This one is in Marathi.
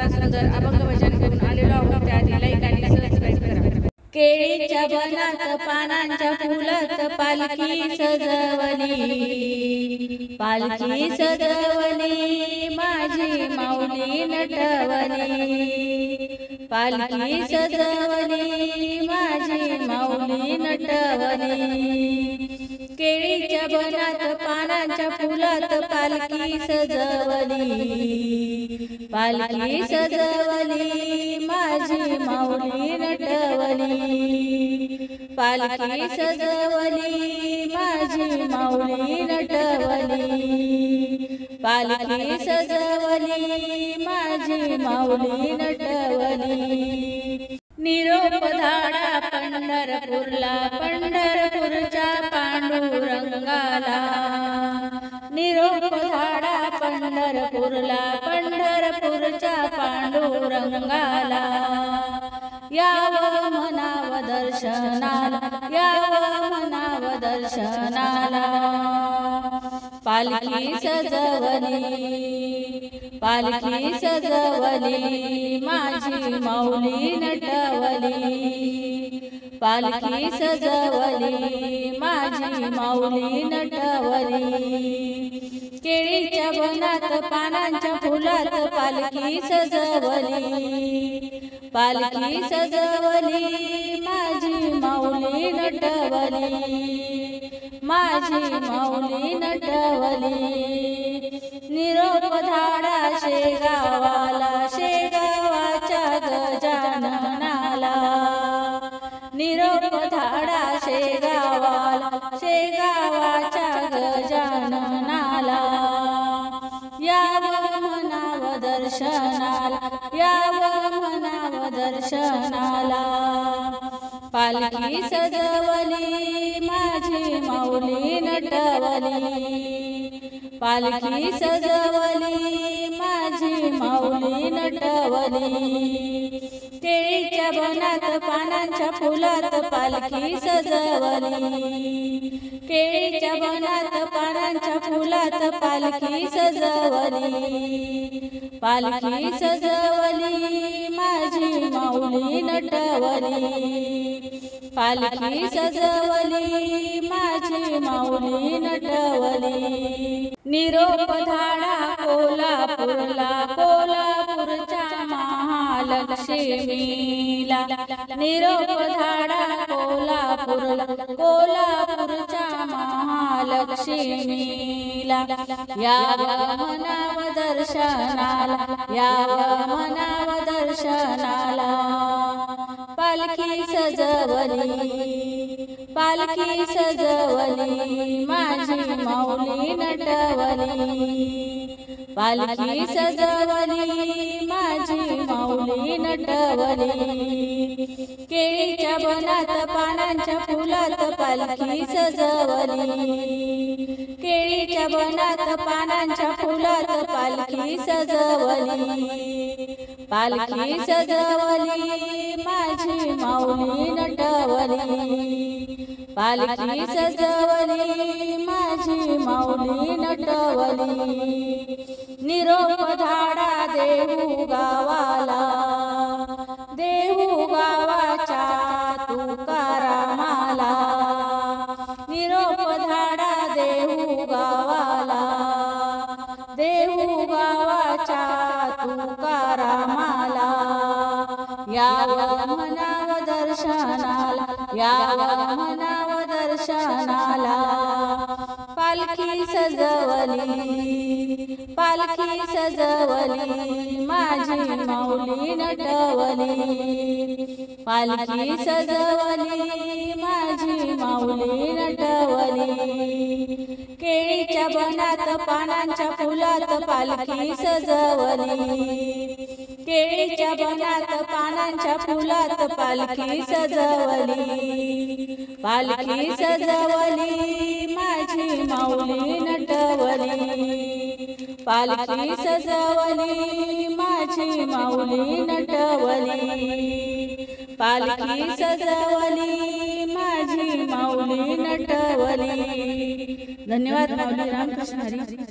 असा सुंदर अभंग भजन घेऊन आलेलो आहोत। त्याआधी लाईक आणि सबस्क्राईब करा। केळीच्या बनात पानांच्या फुलात पालखी सजवली, पालखी सजवली माझी माऊली नटवली, पालखी सजवली माझी माऊली नटवली। केळीच्या बनात पानांच्या फुलात पालखी सजवली, पालखी सजवली माझी माऊली नटवली, पालखी सजवली माझी माऊली नटवली, पालखी सजवली माझी माऊली नटवली। निरोप धाडा पंढरपूरला, पंढरपूरच्या पांडुरंगाला, निरोप धाडा पंढरपूरला, पंढरपूरच्या पांडुरंगाला। यावं म्हणावं दर्शनाला, यावं म्हणावं दर्शनाला। पालखी सजवली, पालखी सजवली माझी माऊली नटवली, पालखी सजवली माझी माऊली नटवली। केळीच्या बनात पानांच्या फुलात पालखी सजवली, पालखी सजवली माझी माऊली नटवली, माझी माऊली नटवली। निरोप धाडा शेगावाला, शेगावाच्या गजाननाला, निरोप धाडा शेगावाला, शेगावाच्या गजाननाला। यावं म्हणावं दर्शनाला, यावं म्हणावं दर्शनाला। पालखी सजवली माझी माऊली नटवली, पालखी सजवली माझी माऊली नटवली। केळीच्या बनात पानांच्या फुलात पालखी सजवली, केळीच्या बनात पानांच्या फुलात पालखी सजवली, पालखी सजवली माझी माऊली नटवली, पालखी सजवली माझी माऊली नटवली। निरोप धाडा कोल्हापूरला, कोल्हापूरच्या महालक्ष्मीला, निरोप धाडा कोल्हापूरला, कोल्हापूरच्या महालक्ष्मीला। यावं म्हणावं दर्शनाला, यावं म्हणावं दर्शनाला। पालखी सजवली, पालखी सजवली माझी माऊली नटवली, पालखी सजवली माझी माऊली नटवली। केळीच्या बनात पानांच्या फुलात पालखी सजवली, केळीच्या बनात पानांच्या फुलात पालखी सजवली, पालखी सजवली माझी माऊली नटवली, पालखी सजवली माझी माऊली नटवली। निरोप धाडा देहू गावाला, देहू गावाच्या तुकारामाला, निरोप धाडा देहू गावाला, देहू गावाच्या तुकारामाला। यावं म्हणावं दर्शनाला, यावं म्हणावं दर्शनाला। पालखी सजवली, पालखी सजवली माझी माऊली नटवली, पालखी सजवली माझी माऊली नटवली। केळीच्या बनात पानांच्या फुलात पालखी सजवली, केळीच्या बनात पानांच्या फुलात पालखी सजवली, पालखी सजवली माझी माऊली नटवली, पालखी सजवली माझी माऊली नटवली, पालखी सजवली माझी माऊली नटवली। धन्यवाद। माऊली रामकृष्ण हरी।